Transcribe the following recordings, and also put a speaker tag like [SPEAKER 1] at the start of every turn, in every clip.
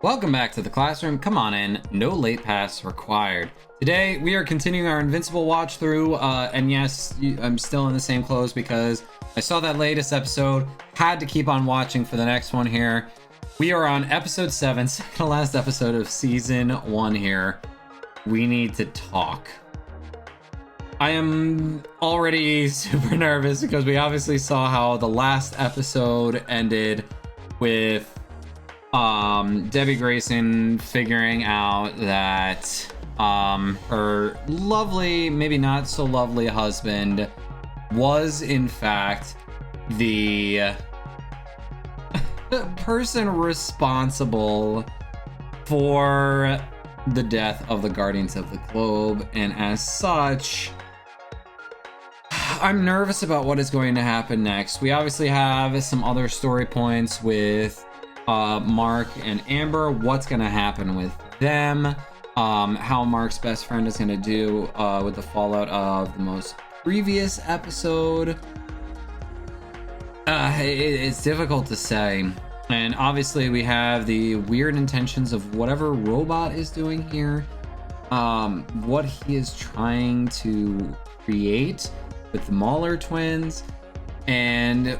[SPEAKER 1] Welcome back to the classroom. Come on in. No late pass required. Today, we are continuing our Invincible watch through, and yes, I'm still in the same clothes because I saw that latest episode, had to keep on watching for the next one here. We are on episode 7, second to last episode of season 1 here. We need to talk. I am already super nervous because we obviously saw how the last episode ended with Debbie Grayson figuring out that her lovely, maybe not so lovely husband was in fact the person responsible for the death of the Guardians of the Globe, and as such, I'm nervous about what is going to happen next. We obviously have some other story points with Mark and Amber, what's going to happen with them, how Mark's best friend is going to do with the fallout of the most previous episode. It's difficult to say. And obviously we have the weird intentions of whatever robot is doing here, what he is trying to create with the Mahler twins, and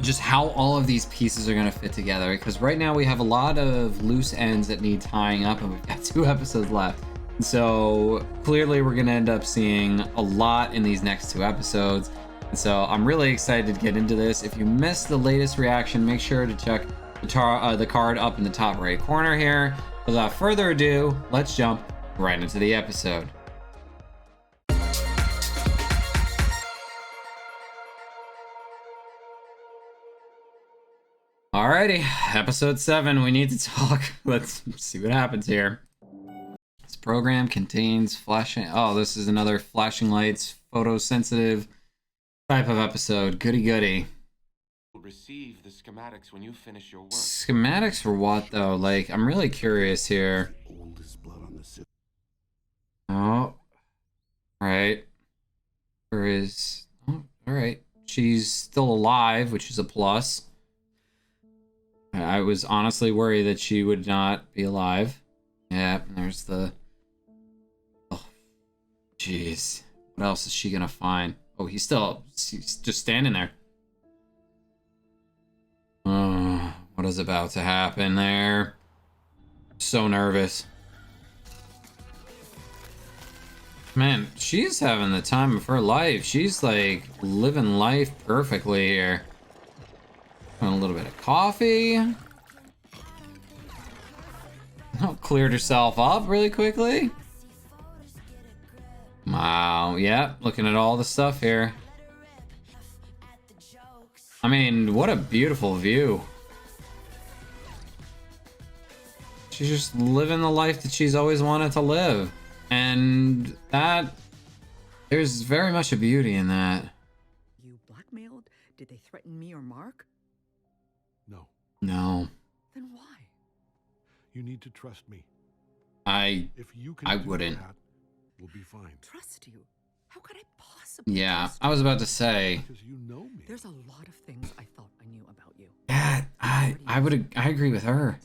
[SPEAKER 1] just how all of these pieces are going to fit together, because right now we have a lot of loose ends that need tying up, and we've got 2 episodes left. So clearly we're going to end up seeing a lot in these next 2 episodes. And so I'm really excited to get into this. If you missed the latest reaction, make sure to check the card up in the top right corner here. Without further ado, let's jump right into the episode. Alrighty, episode 7, we need to talk. Let's see what happens here. This program contains flashing... Oh, this is another flashing lights, photosensitive type of episode. Goody goody.
[SPEAKER 2] You'll receive the schematics when you finish your work.
[SPEAKER 1] Schematics for what, though? Like, I'm really curious here. Oh. Alright. Where is... Oh, alright. She's still alive, which is a plus. I was honestly worried that she would not be alive. Yeah, there's the... Oh, jeez. What else is she gonna find? Oh, he's just standing there. Oh, what is about to happen there? So nervous. Man, she's having the time of her life. She's like living life perfectly here. And a little bit of coffee. Oh, cleared herself up really quickly. Wow, yeah, looking at all the stuff here. I mean, what a beautiful view. She's just living the life that she's always wanted to live. And that, there's very much a beauty in that.
[SPEAKER 3] You blackmailed? Did they threaten me or Mark?
[SPEAKER 1] No.
[SPEAKER 3] Then why?
[SPEAKER 4] You need to trust me.
[SPEAKER 1] I
[SPEAKER 4] do
[SPEAKER 1] wouldn't.
[SPEAKER 4] That, we'll be fine.
[SPEAKER 3] Trust you? How could I possibly
[SPEAKER 1] Yeah,
[SPEAKER 3] trust
[SPEAKER 1] I was about to say.
[SPEAKER 4] Because you know me.
[SPEAKER 3] There's a lot of things I thought I knew about you.
[SPEAKER 1] Yeah, I agree with her.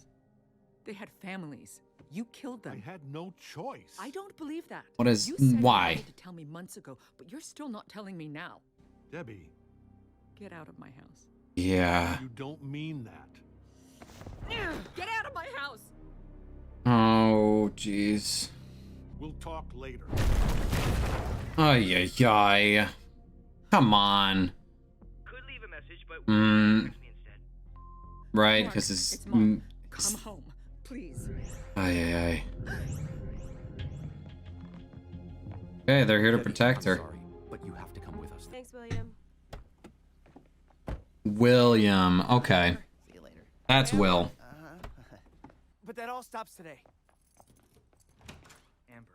[SPEAKER 3] They had families. You killed them.
[SPEAKER 4] I had no choice.
[SPEAKER 3] I don't believe that.
[SPEAKER 1] What is...
[SPEAKER 3] You said
[SPEAKER 1] Why?
[SPEAKER 3] You wanted to tell me months ago, but you're still not telling me now.
[SPEAKER 4] Debbie.
[SPEAKER 3] Get out of my house.
[SPEAKER 1] Yeah.
[SPEAKER 4] You don't mean that.
[SPEAKER 3] Get out of my house!
[SPEAKER 1] Oh, jeez.
[SPEAKER 4] We'll talk later.
[SPEAKER 1] Ay, ay, ay. Come on.
[SPEAKER 5] Could leave a message, but text me instead.
[SPEAKER 1] Right,
[SPEAKER 3] Mark,
[SPEAKER 1] because it's...
[SPEAKER 3] it's Mom. Come home, please.
[SPEAKER 1] Ay, ay, ay. Okay, they're here to protect her.
[SPEAKER 2] Sorry, but you have to come with us.
[SPEAKER 6] Thanks, William.
[SPEAKER 1] William. Okay.
[SPEAKER 5] See you later.
[SPEAKER 1] That's Will.
[SPEAKER 5] But that all stops today. Amber.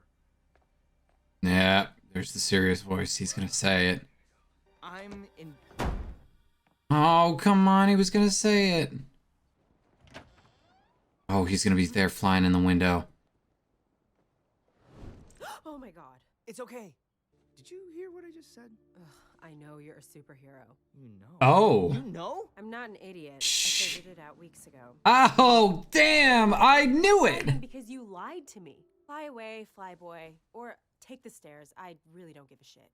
[SPEAKER 1] Yeah, there's the serious voice. He's gonna say it.
[SPEAKER 5] I'm in...
[SPEAKER 1] Oh, come on. He was gonna say it. Oh, he's gonna be there flying in the window.
[SPEAKER 6] Oh my god.
[SPEAKER 5] It's okay. Did you hear what I just said?
[SPEAKER 6] Ugh, I know you're a superhero.
[SPEAKER 5] You know.
[SPEAKER 1] Oh.
[SPEAKER 5] You know?
[SPEAKER 6] I'm not an idiot. I
[SPEAKER 1] Shh.
[SPEAKER 6] figured it out weeks ago.
[SPEAKER 1] Oh, damn! I knew it!
[SPEAKER 6] Because you lied to me. Fly away, fly boy, or take the stairs. I really don't give a shit.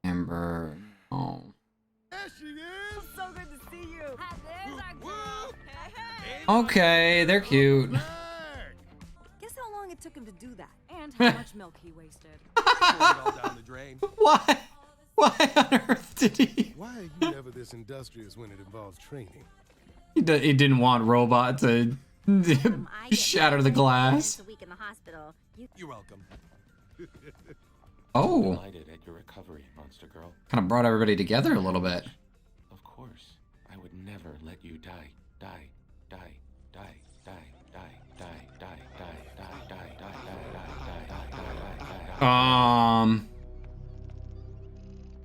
[SPEAKER 1] Amber. Oh.
[SPEAKER 4] There she is!
[SPEAKER 6] So good to see you. Hi, there's our girl. Hey.
[SPEAKER 1] Okay, they're cute.
[SPEAKER 7] Guess how long it took him to do that, and how much milk he wasted.
[SPEAKER 8] All down the drain.
[SPEAKER 1] Why? Why on earth did he?
[SPEAKER 8] Why are you never this industrious when it involves training?
[SPEAKER 1] He didn't want Robot to shatter the glass.
[SPEAKER 7] A week in the hospital.
[SPEAKER 8] You're welcome.
[SPEAKER 1] Oh,
[SPEAKER 2] Delighted at your recovery, monster girl.
[SPEAKER 1] kind of brought everybody together a little bit.
[SPEAKER 2] Of course, I would never let you die, die, die, die, die, die, die, die, die, die, die, die, die, die, die.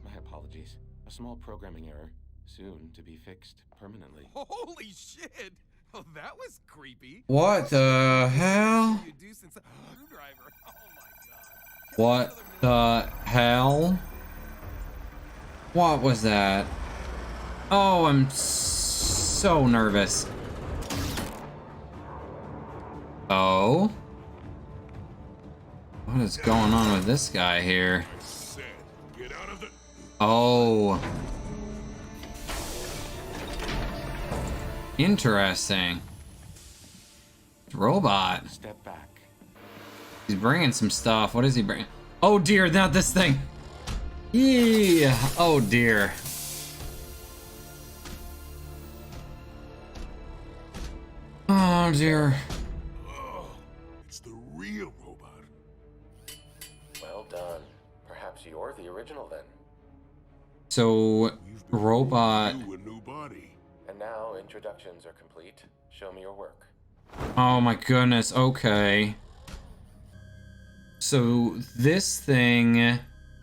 [SPEAKER 2] My apologies. A small programming error, soon to be fixed permanently.
[SPEAKER 8] Holy shit! Oh, that was creepy.
[SPEAKER 1] What the hell?
[SPEAKER 8] You do since screwdriver. Oh my god.
[SPEAKER 1] What the hell? What was that? Oh, I'm so nervous. Oh? What is going on with this guy here?
[SPEAKER 4] Get out of the...
[SPEAKER 1] Oh. Interesting. Robot.
[SPEAKER 2] Step back.
[SPEAKER 1] He's bringing some stuff. What is he bringing? Oh dear, not this thing. Yeah. Oh dear. Oh dear.
[SPEAKER 4] It's the real robot.
[SPEAKER 2] Well done. Perhaps you're the original then.
[SPEAKER 1] So, Robot.
[SPEAKER 4] You a new body.
[SPEAKER 2] And now introductions are complete. Show me your work.
[SPEAKER 1] Oh my goodness. Okay. So this thing.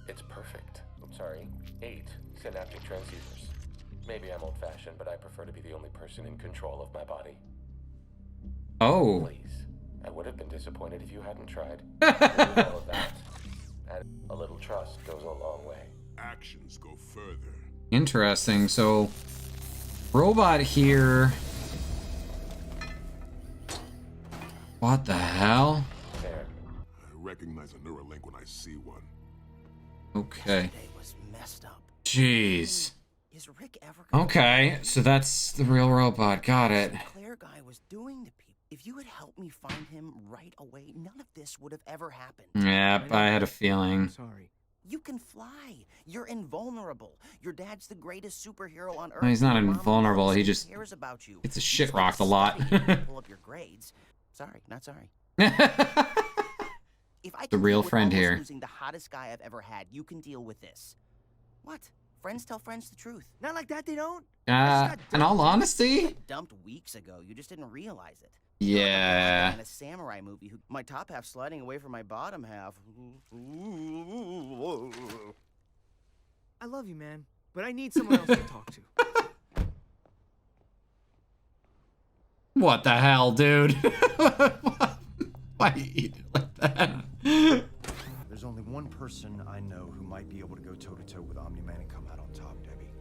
[SPEAKER 2] It's perfect. I'm sorry. 8 synaptic transceivers. Maybe I'm old-fashioned, but I prefer to be the only person in control of my body.
[SPEAKER 1] Oh.
[SPEAKER 2] Please. I would have been disappointed if you hadn't tried. All of that. And a little trust goes a long way.
[SPEAKER 4] Actions go further.
[SPEAKER 1] Interesting. So, Robot here. What the hell?
[SPEAKER 2] There.
[SPEAKER 4] I recognize a Neuralink when I see one.
[SPEAKER 1] Okay.
[SPEAKER 5] Today was messed up.
[SPEAKER 1] Jeez.
[SPEAKER 5] Is Rick ever gonna
[SPEAKER 1] Okay, so that's the real robot. Got it.
[SPEAKER 5] Claire guy was doing to people? If you had helped me find him right away, none of this would have ever happened.
[SPEAKER 1] Yep, I had a feeling.
[SPEAKER 5] Sorry. You can fly. You're invulnerable. Your dad's the greatest superhero on earth.
[SPEAKER 1] No, he's not
[SPEAKER 5] Your mom
[SPEAKER 1] invulnerable,
[SPEAKER 5] loves
[SPEAKER 1] he
[SPEAKER 5] and
[SPEAKER 1] just
[SPEAKER 5] cares about you.
[SPEAKER 1] gets a
[SPEAKER 5] You
[SPEAKER 1] shit
[SPEAKER 5] just gotta
[SPEAKER 1] rocked a lot.
[SPEAKER 5] study and pull up your grades. Sorry, not sorry. If I
[SPEAKER 1] The
[SPEAKER 5] can
[SPEAKER 1] real
[SPEAKER 5] deal with
[SPEAKER 1] friend
[SPEAKER 5] almost
[SPEAKER 1] here.
[SPEAKER 5] losing the hottest guy I've ever had, you can deal with this. What? Friends tell friends the truth. Not like that, they don't.
[SPEAKER 1] In all honesty?
[SPEAKER 5] Dumped weeks ago. You just didn't realize it.
[SPEAKER 1] Yeah.
[SPEAKER 5] In a samurai movie, who my top half sliding away from my bottom half. I love you, man, but I need someone else to talk to.
[SPEAKER 1] What the hell, dude? Why you eat it like that?
[SPEAKER 9] There's only one person I know who might be able to go toe-to-toe with Omni-Man and come out on top, Debbie.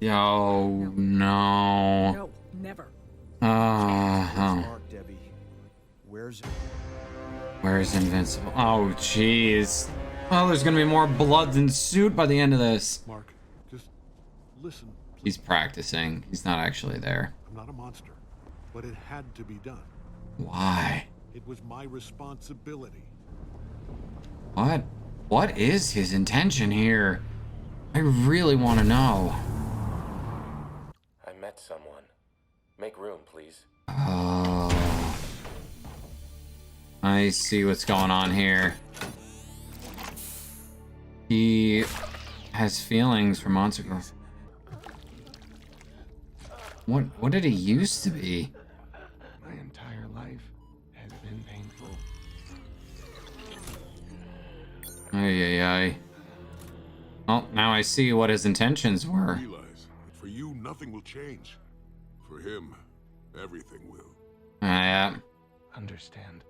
[SPEAKER 1] Yo, no.
[SPEAKER 3] No, never.
[SPEAKER 9] Mark, Debbie. Where's
[SPEAKER 1] Invincible? Oh, jeez. Oh, there's gonna be more blood than suit by the end of this.
[SPEAKER 4] Mark, just listen.
[SPEAKER 1] He's practicing. He's not actually there.
[SPEAKER 4] I'm not a monster, but it had to be done.
[SPEAKER 1] Why?
[SPEAKER 4] It was my responsibility.
[SPEAKER 1] What? What is his intention here? I really want to know.
[SPEAKER 2] I met someone. Make room, please.
[SPEAKER 1] Oh. I see what's going on here. He has feelings for Monster Girl. What did he used to be?
[SPEAKER 2] My entire life has been painful.
[SPEAKER 1] Ay, ay, ay. Well, now I see what his intentions were.
[SPEAKER 4] Realize that for you, nothing will change. For him, everything will.
[SPEAKER 1] Yeah.
[SPEAKER 2] Understand.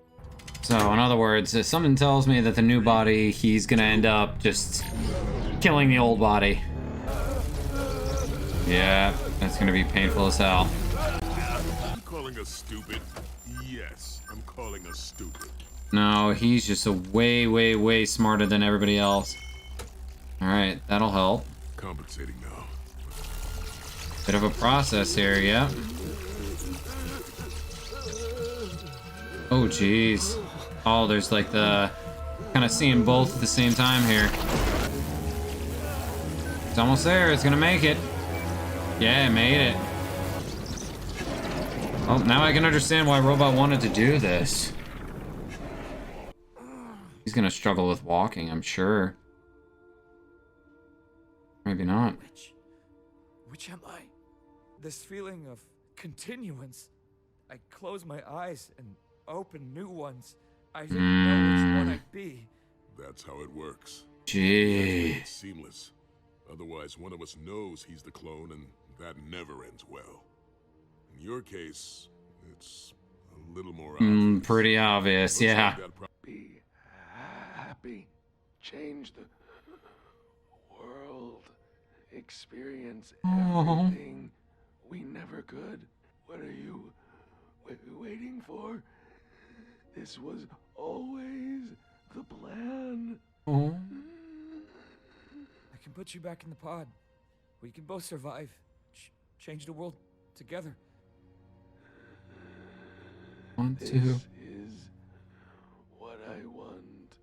[SPEAKER 1] So, in other words, if something tells me that the new body, he's gonna end up just killing the old body. Yeah, that's gonna be painful as hell.
[SPEAKER 4] You calling us stupid? Yes, I'm calling us stupid.
[SPEAKER 1] No, he's just a way, way, way smarter than everybody else. Alright, that'll help.
[SPEAKER 4] Compensating now.
[SPEAKER 1] Bit of a process here, yeah. Oh, jeez. Oh, there's like the... kind of seeing both at the same time here. It's almost there. It's gonna make it. Yeah, it made it. Oh, now I can understand why Robot wanted to do this. He's gonna struggle with walking, I'm sure. Maybe not.
[SPEAKER 10] Which am I? This feeling of continuance. I close my eyes and open new ones. I didn't know which one I'd be.
[SPEAKER 4] That's how it works.
[SPEAKER 1] Gee.
[SPEAKER 4] It's seamless. Otherwise, one of us knows he's the clone, and that never ends well. In your case, it's a little more obvious.
[SPEAKER 1] Pretty obvious, yeah.
[SPEAKER 11] Be happy. Change the world. Experience everything we never could. What are you waiting for? This was always the plan.
[SPEAKER 10] I can put you back in the pod. We can both survive. Change the world together.
[SPEAKER 1] 1, 2.
[SPEAKER 11] This is what I want.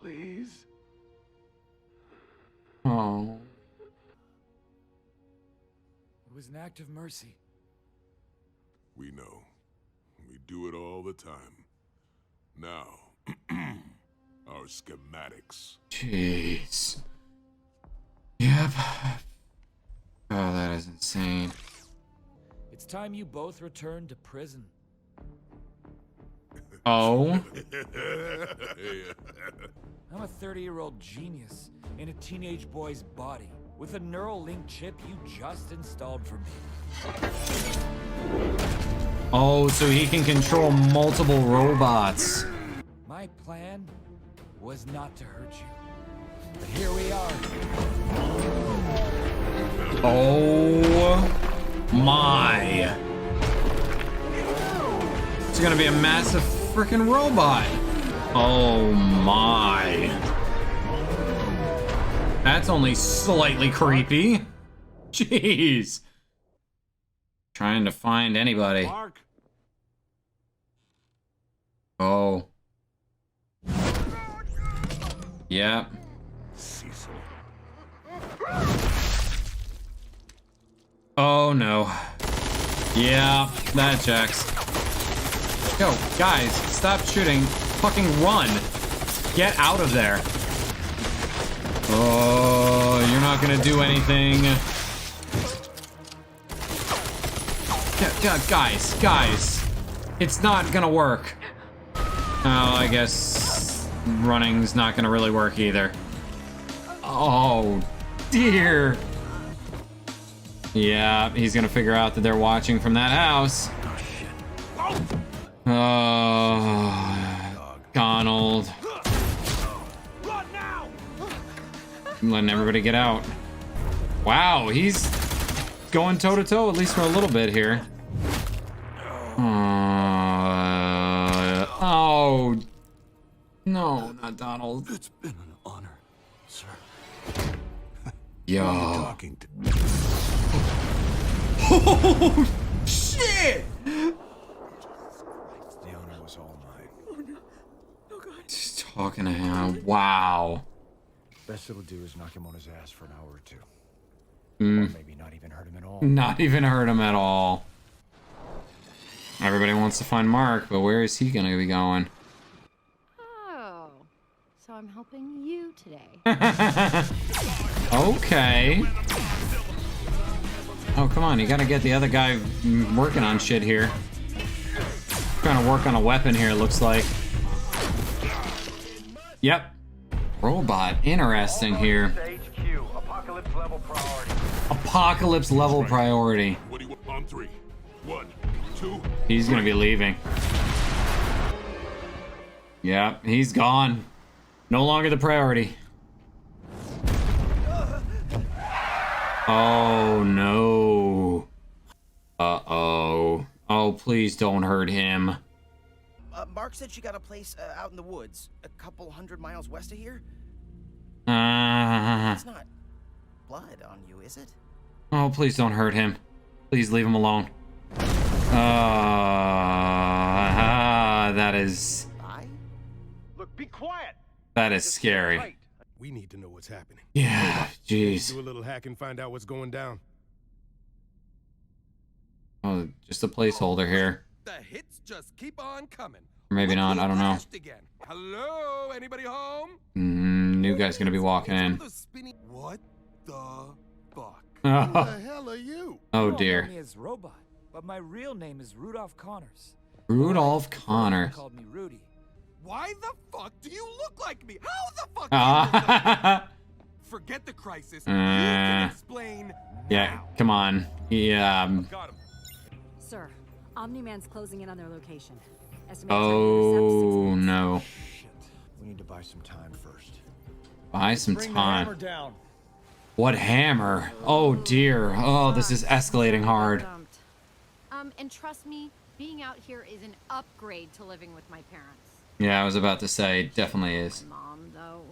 [SPEAKER 11] Please.
[SPEAKER 1] Oh.
[SPEAKER 10] It was an act of mercy.
[SPEAKER 4] We know. We do it all the time. Now, our schematics.
[SPEAKER 1] Jeez. Yep. Oh, that is insane.
[SPEAKER 10] It's time you both return to prison.
[SPEAKER 1] Oh.
[SPEAKER 10] I'm a 30-year-old genius in a teenage boy's body with a neural link chip you just installed for me.
[SPEAKER 1] Oh, so he can control multiple robots.
[SPEAKER 10] My plan was not to hurt you. But here we are.
[SPEAKER 1] Oh my. It's gonna be a massive freaking robot. Oh my. That's only slightly creepy. Jeez. Trying to find anybody.
[SPEAKER 4] Mark?
[SPEAKER 1] Oh. Yeah.
[SPEAKER 4] Cecil.
[SPEAKER 1] Oh no. Yeah, that checks. Yo, guys, stop shooting. Fucking run. Get out of there. Oh, you're not gonna do anything. Guys. It's not gonna work. Oh, I guess running's not gonna really work either. Oh, dear. Yeah, he's gonna figure out that they're watching from that house. Oh, Donald. I'm letting everybody get out. Wow, he's going toe-to-toe, at least for a little bit here. Oh. No, not Donald.
[SPEAKER 9] It's been an honor, sir.
[SPEAKER 1] Yo.
[SPEAKER 4] Talking to
[SPEAKER 1] Oh, shit!
[SPEAKER 9] The honor was all mine.
[SPEAKER 1] Just talking to him. Wow.
[SPEAKER 9] Best it'll do is knock him on his ass for an hour or two.
[SPEAKER 1] Mm.
[SPEAKER 9] Or maybe not even hurt him at all.
[SPEAKER 1] Not even hurt him at all. Everybody wants to find Mark, but where is he gonna be going?
[SPEAKER 12] Oh, so I'm helping you today.
[SPEAKER 1] Okay. Oh, come on, you gotta get the other guy working on shit here. Trying to work on a weapon here, it looks like. Yep. Robot, interesting here. Apocalypse level priority.
[SPEAKER 4] What do you want? On 3. 1, 2.
[SPEAKER 1] He's gonna be leaving. Yeah, he's gone. No longer the priority. Oh, no. Uh-oh. Oh, please don't hurt him.
[SPEAKER 5] Mark said she got a place out in the woods, a couple 100 miles west of here. It's not blood on you, is it?
[SPEAKER 1] Oh, please don't hurt him. Please leave him alone. That is...
[SPEAKER 9] Look, be quiet.
[SPEAKER 1] That is scary.
[SPEAKER 4] We need to know what's happening.
[SPEAKER 1] Yeah, jeez.
[SPEAKER 4] Do a little hack and find out what's going down.
[SPEAKER 1] Oh, just a placeholder here.
[SPEAKER 8] The hits just keep on coming.
[SPEAKER 1] Or maybe not, I don't know.
[SPEAKER 8] Again. Hello, anybody home?
[SPEAKER 1] New guy's gonna be walking in.
[SPEAKER 8] What the fuck?
[SPEAKER 4] Who the hell are you?
[SPEAKER 1] Oh,
[SPEAKER 10] You all know
[SPEAKER 1] dear.
[SPEAKER 10] me as Robot, but my real name is Rudolph Connors.
[SPEAKER 1] Rudolph
[SPEAKER 10] Before,
[SPEAKER 1] Connors.
[SPEAKER 10] they called me Rudy.
[SPEAKER 8] Why the fuck do you look like me? How the fuck do you look like me? Forget the crisis. You can explain
[SPEAKER 1] Yeah,
[SPEAKER 8] now.
[SPEAKER 1] come on. Yeah.
[SPEAKER 8] Got him.
[SPEAKER 7] Sir, Omni-Man's closing in on their location.
[SPEAKER 1] Oh, no.
[SPEAKER 9] Shit. We need to buy some time first.
[SPEAKER 1] Buy some
[SPEAKER 9] Bring the hammer
[SPEAKER 1] time.
[SPEAKER 9] down.
[SPEAKER 1] What hammer? Oh, dear. Oh, this is escalating hard.
[SPEAKER 12] And trust me, being out here is an upgrade to living with my parents.
[SPEAKER 1] Yeah, I was about to say, definitely is.
[SPEAKER 12] Mom, though.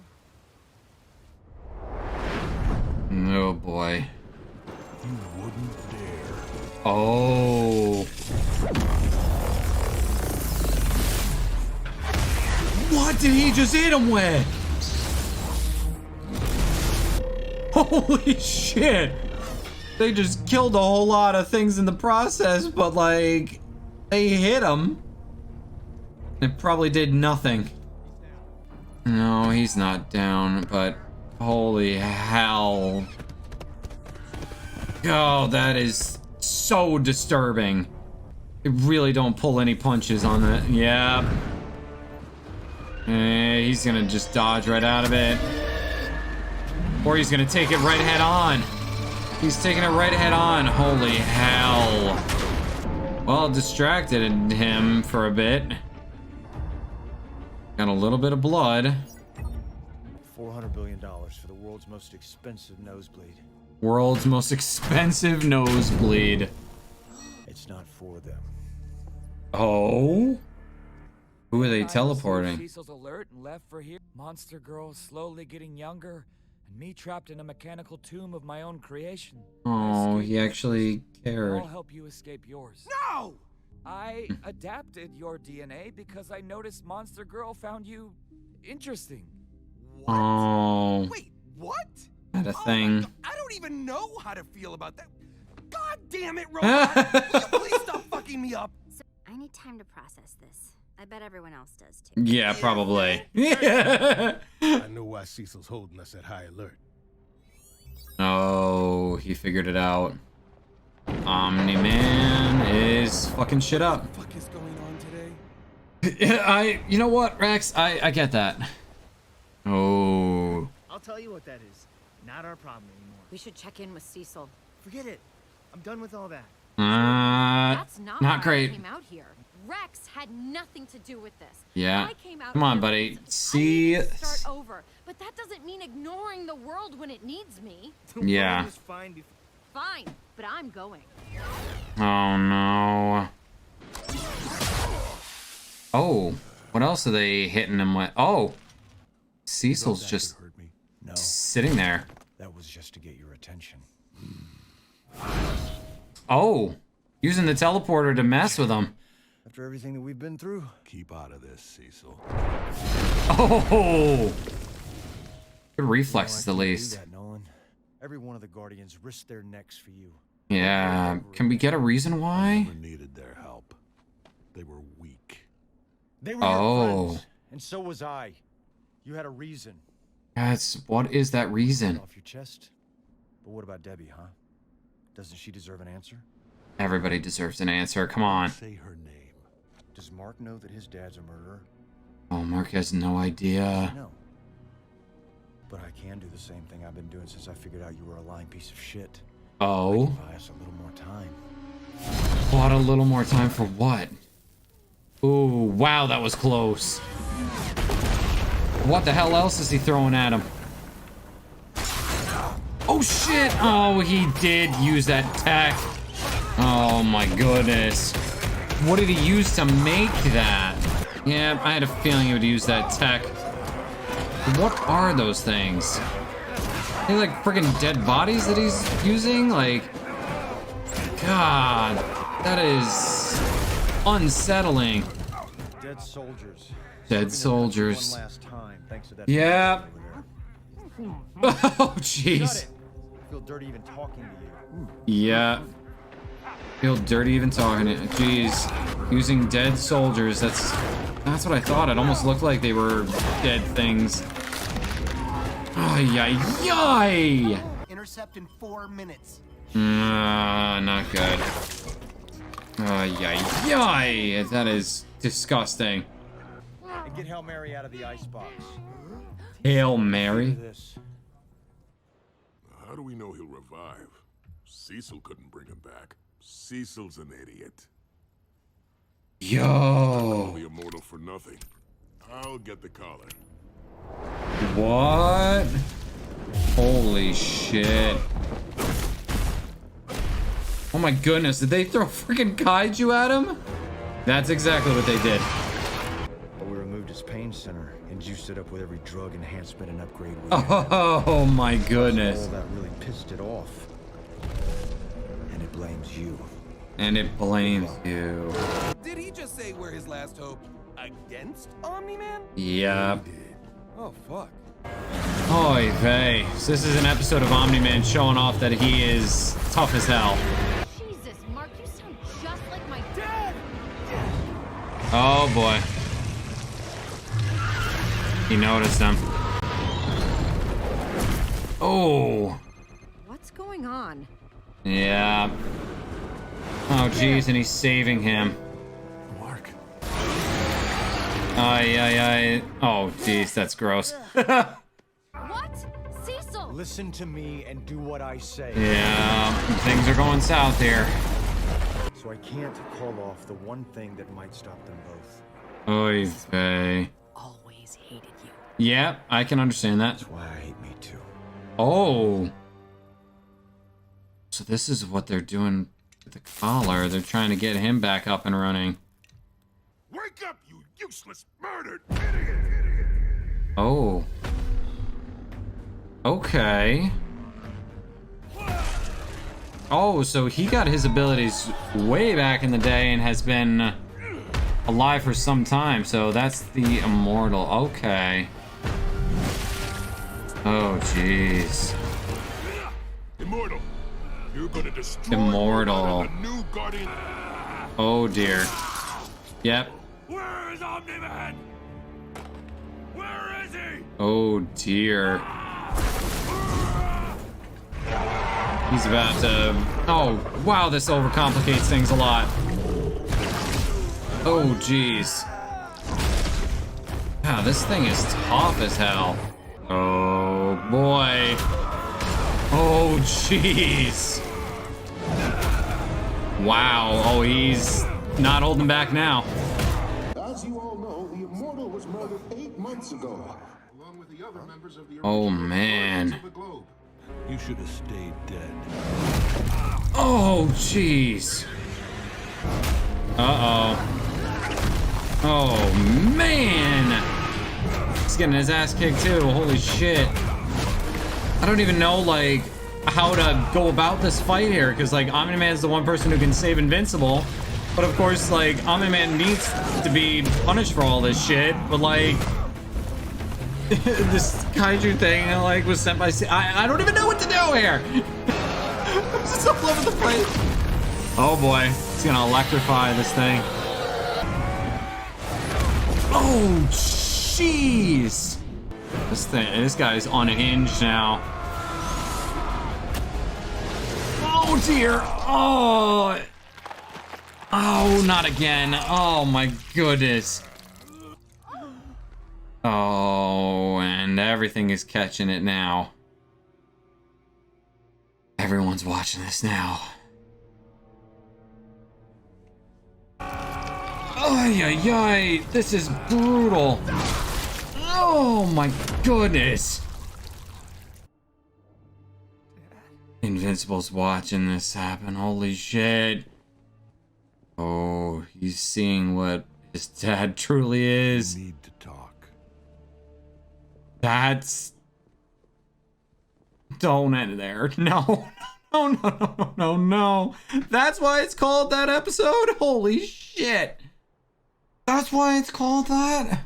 [SPEAKER 1] Oh, boy.
[SPEAKER 4] You wouldn't dare.
[SPEAKER 1] Oh. What did he just hit him with? Holy shit. They just killed a whole lot of things in the process, but like, they hit him. It probably did nothing. No, he's not down, but holy hell. Oh, that is so disturbing. They really don't pull any punches on that. Yeah. He's gonna just dodge right out of it. Or he's gonna take it right head on. He's taking it right head on. Holy hell. Well, it distracted him for a bit. Got a little bit of blood.
[SPEAKER 9] $400 billion for the world's most expensive nosebleed.
[SPEAKER 1] World's most expensive nosebleed.
[SPEAKER 9] It's not for them.
[SPEAKER 1] Oh? Who are they
[SPEAKER 10] I received
[SPEAKER 1] teleporting?
[SPEAKER 10] Cecil's alert and left for here. Monster girl slowly getting younger, and me trapped in a mechanical tomb of my own creation.
[SPEAKER 1] Oh,
[SPEAKER 10] I
[SPEAKER 1] he
[SPEAKER 10] escaped.
[SPEAKER 1] actually cared.
[SPEAKER 10] I'll help you escape yours.
[SPEAKER 8] No!
[SPEAKER 10] I adapted your DNA because I noticed Monster Girl found you interesting.
[SPEAKER 8] What?
[SPEAKER 1] Oh,
[SPEAKER 8] Wait, what?
[SPEAKER 1] had a
[SPEAKER 8] Oh my
[SPEAKER 1] thing.
[SPEAKER 8] God, I don't even know how to feel about that. God damn it, Robot! Will you please stop fucking me up?
[SPEAKER 13] I need time to process this. I bet everyone else does too.
[SPEAKER 1] Yeah, probably.
[SPEAKER 4] I know why Cecil's holding us at high alert.
[SPEAKER 1] Oh, he figured it out. Omni-Man is fucking shit up.
[SPEAKER 8] What the fuck is going on today?
[SPEAKER 1] You know what, Rex? I get that. Oh.
[SPEAKER 14] I'll tell you what that is. Not our problem anymore.
[SPEAKER 7] We should check in with Cecil.
[SPEAKER 14] Forget it. I'm done with all that.
[SPEAKER 12] That's not why
[SPEAKER 1] great.
[SPEAKER 12] I came out here. Rex had nothing to do with this.
[SPEAKER 1] Yeah.
[SPEAKER 12] I came out
[SPEAKER 1] Come on,
[SPEAKER 12] here
[SPEAKER 1] buddy.
[SPEAKER 12] because
[SPEAKER 1] See.
[SPEAKER 12] I needed to start over, but that doesn't mean ignoring the world when it needs me.
[SPEAKER 14] The
[SPEAKER 1] Yeah.
[SPEAKER 14] world was fine before.
[SPEAKER 12] Fine, but I'm going.
[SPEAKER 1] Oh no. Oh, what else are they hitting him with? Oh, Cecil's just
[SPEAKER 9] No,
[SPEAKER 1] sitting there.
[SPEAKER 9] that was just to get your attention.
[SPEAKER 1] Oh, using the teleporter to mess with him.
[SPEAKER 9] After everything that we've been through,
[SPEAKER 4] Keep out of this, Cecil.
[SPEAKER 1] Oh, good reflexes
[SPEAKER 9] No,
[SPEAKER 1] at
[SPEAKER 9] I can't do
[SPEAKER 1] least.
[SPEAKER 9] that, Nolan. Every one of the Guardians risked their necks for you.
[SPEAKER 1] Yeah, can we get a reason why?
[SPEAKER 4] Never needed their help. They were weak.
[SPEAKER 9] They were
[SPEAKER 1] Oh.
[SPEAKER 9] your friends, and so was I. You had a reason.
[SPEAKER 1] What is that reason?
[SPEAKER 9] Off your chest. But what about Debbie, huh? Doesn't she deserve an answer?
[SPEAKER 1] Everybody deserves an answer. Come on.
[SPEAKER 4] Say her name.
[SPEAKER 9] Does Mark know that his dad's a murderer?
[SPEAKER 1] Oh, Mark has no idea.
[SPEAKER 9] No. But I can do the same thing I've been doing since I figured out you were a lying piece of shit.
[SPEAKER 1] Oh,
[SPEAKER 9] Buy us a little more time.
[SPEAKER 1] what? A little more time for what? Ooh, wow, that was close. What the hell else is he throwing at him? Oh shit! Oh, he did use that tech. Oh my goodness. What did he use to make that? Yeah, I had a feeling he would use that tech. What are those things? They're like freaking dead bodies that he's using? Like, God, that is unsettling.
[SPEAKER 9] Dead soldiers.
[SPEAKER 1] Dead soldiers.
[SPEAKER 9] One last time, thanks to that.
[SPEAKER 1] Yeah. Oh, jeez.
[SPEAKER 9] Feel dirty even talking to you.
[SPEAKER 1] Yeah. Feel dirty even talking to you. Jeez. Using dead soldiers. That's what I thought. It almost looked like they were dead things. Ay, ay, ay.
[SPEAKER 5] Intercept in 4 minutes.
[SPEAKER 1] Not good. Ay, ay, ay. That is disgusting.
[SPEAKER 9] And get Hail Mary out of the icebox.
[SPEAKER 1] Hail Mary?
[SPEAKER 4] How do we know he'll revive? Cecil couldn't bring him back. Cecil's an idiot.
[SPEAKER 1] Yo.
[SPEAKER 4] The immortal for nothing. I'll get the collar.
[SPEAKER 1] What? Holy shit. Oh my goodness, did they throw freaking kaiju at him? That's exactly what they did.
[SPEAKER 9] But we removed his pain center and juiced it up with every drug enhancement and upgrade we
[SPEAKER 1] Oh my goodness.
[SPEAKER 9] all that really pissed it off. And it blames you.
[SPEAKER 1] And it blames you.
[SPEAKER 8] Did he just say we're his last hope against Omni-Man?
[SPEAKER 1] Yep.
[SPEAKER 8] Oh, fuck.
[SPEAKER 1] Oy vey. So this is an episode of Omni-Man showing off that he is tough as hell.
[SPEAKER 12] Jesus, Mark, you sound just like my dad.
[SPEAKER 1] Oh boy. He noticed them. Oh.
[SPEAKER 7] What's going on?
[SPEAKER 1] Yeah. Oh jeez, and he's saving him.
[SPEAKER 4] Mark.
[SPEAKER 1] Ay, ay, ay. Oh jeez, that's gross.
[SPEAKER 12] What? Cecil!
[SPEAKER 9] Listen to me and do what I say.
[SPEAKER 1] Yeah, things are going south here.
[SPEAKER 9] So I can't call off the one thing that might stop them both.
[SPEAKER 1] Oy vey.
[SPEAKER 7] Always hated you.
[SPEAKER 1] Yeah, I can understand that.
[SPEAKER 9] That's why I hate me too.
[SPEAKER 1] Oh. So this is what they're doing with the collar. They're trying to get him back up and running.
[SPEAKER 4] Wake up, you useless, murdered idiot!
[SPEAKER 1] Oh. Okay. Oh, so he got his abilities way back in the day and has been alive for some time. So that's the immortal. Okay. Oh, jeez.
[SPEAKER 4] Immortal, you're gonna destroy
[SPEAKER 1] Immortal.
[SPEAKER 4] the new guardian.
[SPEAKER 1] Oh dear. Yep.
[SPEAKER 8] Where is Omni-Man? Where is he?
[SPEAKER 1] Oh dear. He's about to... Oh, wow, this overcomplicates things a lot. Oh, jeez. Wow, this thing is tough as hell. Oh, boy. Oh, jeez. Wow. Oh, he's not holding back now.
[SPEAKER 15] As you all know, the Immortal was murdered 8 months ago, along with the other members of the
[SPEAKER 1] Oh, man.
[SPEAKER 11] You should have stayed dead.
[SPEAKER 1] Oh, jeez. Uh-oh. Oh, man. He's getting his ass kicked, too. Holy shit. I don't even know, like, how to go about this fight here, because, like, Omni-Man's the one person who can save Invincible. But, of course, like, Omni-Man needs to be punished for all this shit. But, like... this kaiju thing, like, was sent by... I don't even know what to do here! I'm just all over the place. Oh boy, it's gonna electrify this thing. Oh, jeez! This guy's unhinged now. Oh dear! Oh! Oh, not again. Oh my goodness. Oh, and everything is catching it now. Everyone's watching this now. Ay, ay, ay. This is brutal. Oh my goodness. Invincible's watching this happen. Holy shit. Oh, he's seeing what his dad truly is.
[SPEAKER 11] We need to talk.
[SPEAKER 1] That's... Don't end there. No. No, no, no, no, no. That's why it's called that episode? Holy shit. That's why it's called that?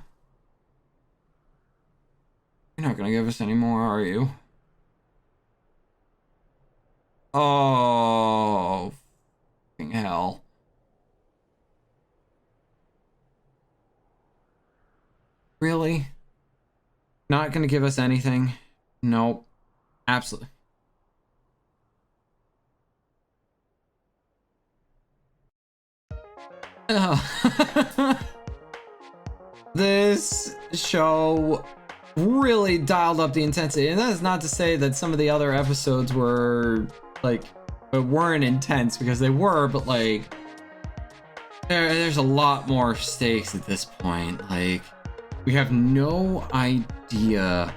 [SPEAKER 1] You're not gonna give us any more, are you? Oh, fucking hell. Really? Not gonna give us anything? Nope. Absolutely. This show really dialed up the intensity, and that is not to say that some of the other episodes were like, but weren't intense, because they were, but like there's a lot more stakes at this point. Like, we have no idea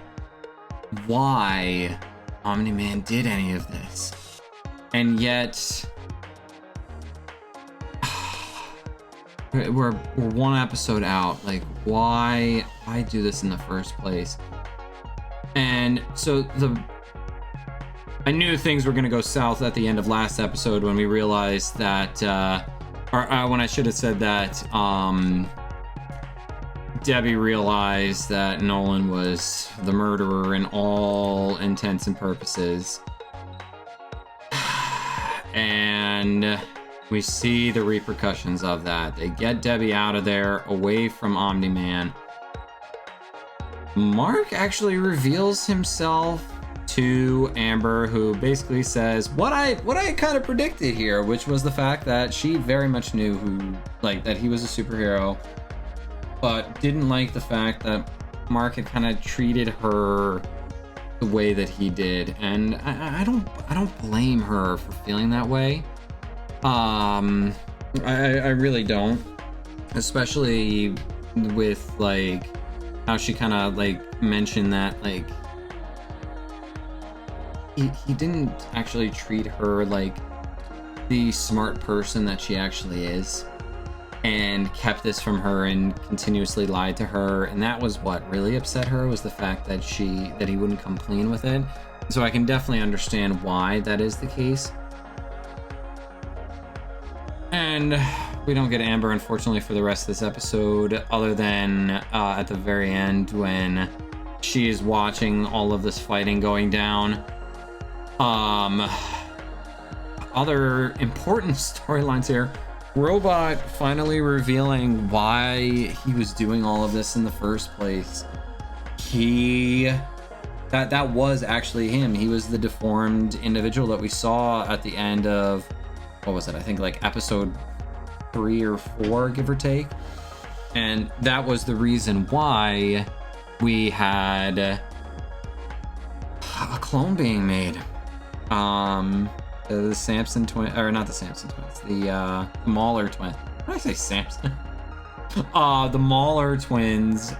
[SPEAKER 1] why Omni-Man did any of this, and yet we're one episode out. Like, why do this in the first place? And so I knew things were gonna go south at the end of last episode when we realized that when I should have said that Debbie realized that Nolan was the murderer in all intents and purposes. And we see the repercussions of that. They get Debbie out of there, away from Omni-Man. Mark actually reveals himself to Amber, who basically says what I kind of predicted here, which was the fact that she very much knew that he was a superhero, but didn't like the fact that Mark had kind of treated her the way that he did. And I don't blame her for feeling that way. I really don't, especially with like how she kind of like mentioned that like he didn't actually treat her like the smart person that she actually is, and kept this from her and continuously lied to her. And that was what really upset her, was the fact that he wouldn't come clean with it. So I can definitely understand why that is the case. And we don't get Amber, unfortunately, for the rest of this episode, other than at the very end when she is watching all of this fighting going down. Other important storylines here. Robot finally revealing why he was doing all of this in the first place. That was actually him. He was the deformed individual that we saw at the end of, what was it? I think like episode 3 or 4, give or take. And that was the reason why we had a clone being made. The Samson twin, or not the Samson twins, the Mauler twin. Why did I say Samson? The Mauler twins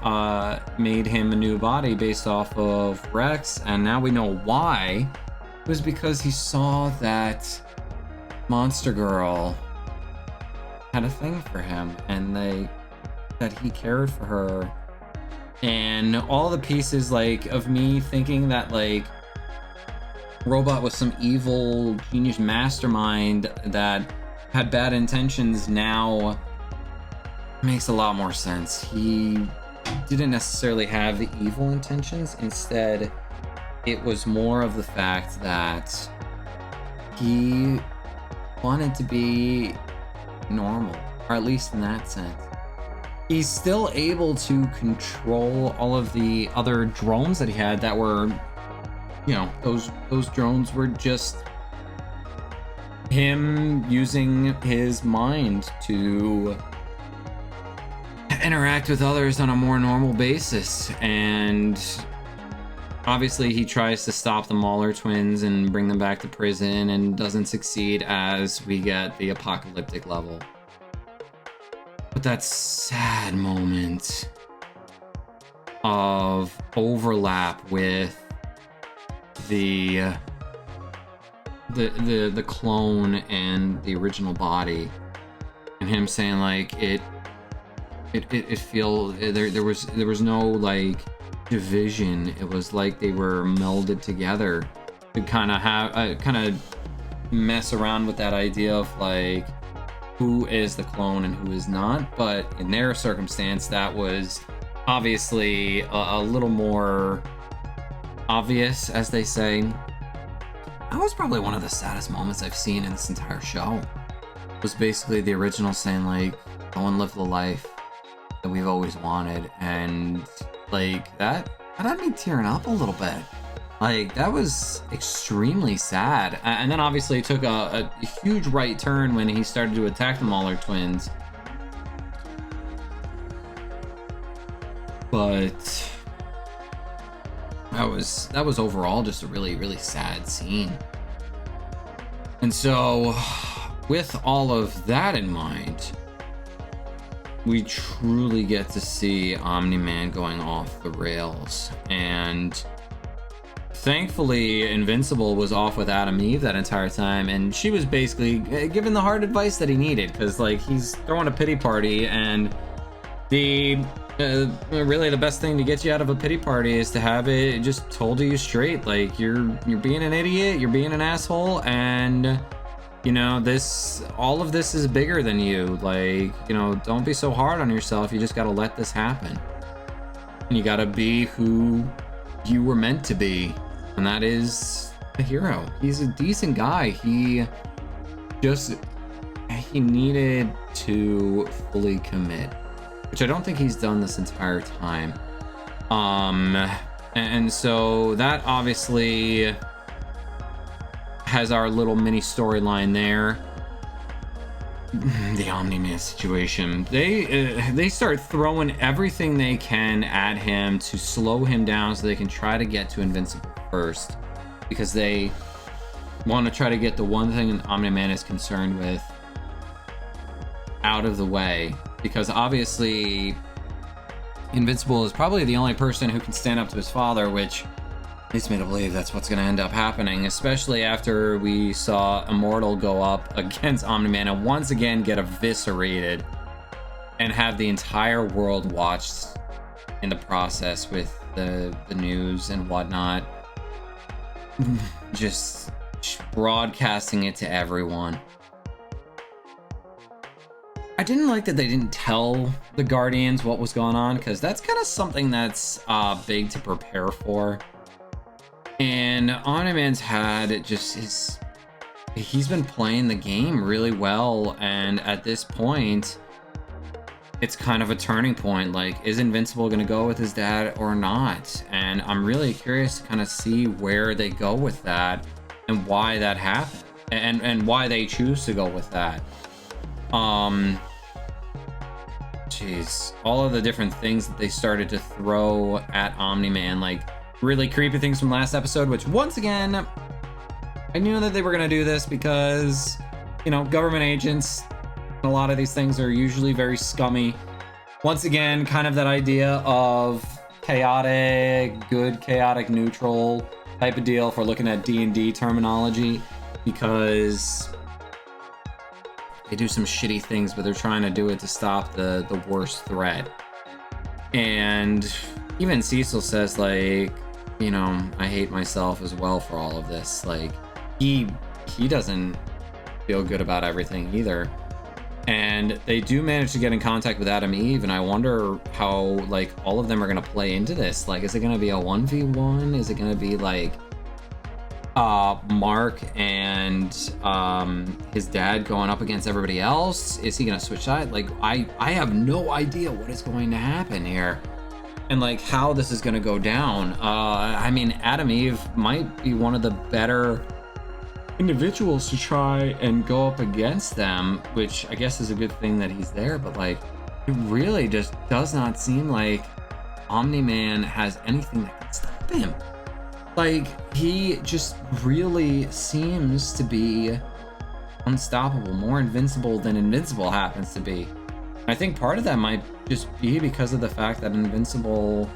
[SPEAKER 1] made him a new body based off of Rex, and now we know why. It was because he saw that Monster Girl had a thing for him, and that he cared for her. And all the pieces like of me thinking that like Robot was some evil genius mastermind that had bad intentions now makes a lot more sense. He didn't necessarily have the evil intentions. Instead, it was more of the fact that he wanted to be normal, or at least in that sense. He's still able to control all of the other drones that he had that were, you know, those drones were just him using his mind to interact with others on a more normal basis. And obviously he tries to stop the Mauler twins and bring them back to prison, and doesn't succeed as we get the apocalyptic level. But that sad moment of overlap with the clone and the original body, and him saying like it feel there was no like division. It was like they were melded together to kind of mess around with that idea of like who is the clone and who is not. But in their circumstance, that was obviously a little more obvious, as they say. That was probably one of the saddest moments I've seen in this entire show. It was basically the original saying like, go and live the life that we've always wanted. And like that had me tearing up a little bit. Like, that was extremely sad. And then obviously it took a huge right turn when he started to attack the Mauler twins. But that was overall just a really, really sad scene. And so with all of that in mind, we truly get to see Omni-Man going off the rails. And thankfully, Invincible was off with Adam Eve that entire time, and she was basically giving the hard advice that he needed, because like he's throwing a pity party, and really the best thing to get you out of a pity party is to have it just told to you straight, like you're being an idiot, you're being an asshole, and you know, all of this is bigger than you. Like, you know, don't be so hard on yourself. You just gotta let this happen, and you gotta be who you were meant to be. And that is a hero. He's a decent guy. He needed to fully commit, which I don't think he's done this entire time. And so that obviously has our little mini storyline there. The Omni-Man situation. They start throwing everything they can at him to slow him down so they can try to get to Invincible first, because they want to try to get the one thing Omni-Man is concerned with out of the way, because obviously Invincible is probably the only person who can stand up to his father, which leads me to believe that's what's going to end up happening, especially after we saw Immortal go up against Omni-Man and once again get eviscerated and have the entire world watched in the process with the news and whatnot, just broadcasting it to everyone. I didn't like that they didn't tell the Guardians what was going on, because that's kind of something that's big to prepare for. And Omni-Man's had just he's been playing the game really well, and at this point it's kind of a turning point. Like, is Invincible gonna go with his dad or not? And I'm really curious to kind of see where they go with that and why that happened, and why they choose to go with that. Jeez, all of the different things that they started to throw at Omni-Man, like really creepy things from last episode, which once again, I knew that they were going to do this because, you know, government agents, a lot of these things are usually very scummy. Once again, kind of that idea of chaotic, good, chaotic, neutral type of deal for looking at D&D terminology, because they do some shitty things, but they're trying to do it to stop the worst threat. And even Cecil says, like, you know, I hate myself as well for all of this. Like, he doesn't feel good about everything either. And they do manage to get in contact with Adam Eve, and I wonder how, like, all of them are going to play into this. Like, is it going to be a 1v1? Is it going to be, like, Mark and his dad going up against everybody else? Is he going to switch sides? Like, I have no idea what is going to happen here, and, like, how this is going to go down. I mean, Adam Eve might be one of the better individuals to try and go up against them, which I guess is a good thing that he's there, but like, it really just does not seem like Omni-Man has anything that can stop him. Like, he just really seems to be unstoppable, more invincible than Invincible happens to be. I think part of that might just be because of the fact that Invincible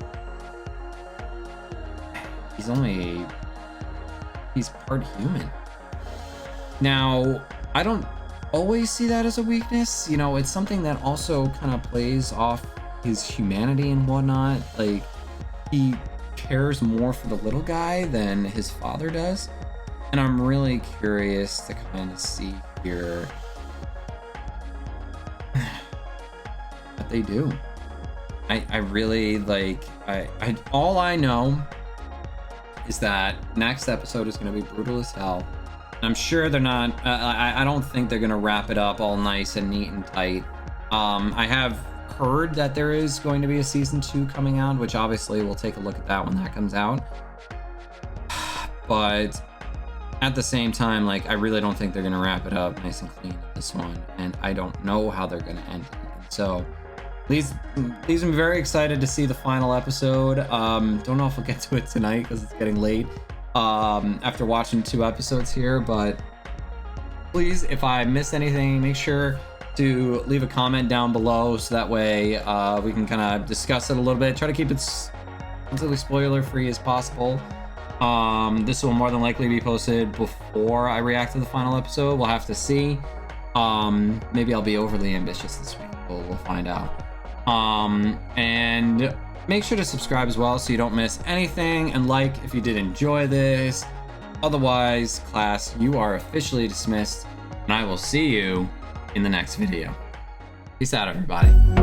[SPEAKER 1] he's part human. Now, I don't always see that as a weakness. You know, it's something that also kind of plays off his humanity and whatnot. Like, he cares more for the little guy than his father does. And I'm really curious to kind of see here what they do. I really like, all I know is that next episode is going to be brutal as hell. I'm sure they're not, I don't think they're going to wrap it up all nice and neat and tight. I have heard that there is going to be a season 2 coming out, which obviously we'll take a look at that when that comes out. But at the same time, like, I really don't think they're going to wrap it up nice and clean in this one. And I don't know how they're going to end it. So these I'm very excited to see the final episode. Don't know if we'll get to it tonight because it's getting late after watching 2 episodes here, but please, if I missed anything, make sure to leave a comment down below so that way we can kind of discuss it a little bit. Try to keep it as completely spoiler free as possible. This will more than likely be posted before I react to the final episode. We'll have to see. Maybe I'll be overly ambitious this week. We'll find out. And make sure to subscribe as well so you don't miss anything, and like if you did enjoy this. Otherwise, class, you are officially dismissed, and I will see you in the next video. Peace out, everybody.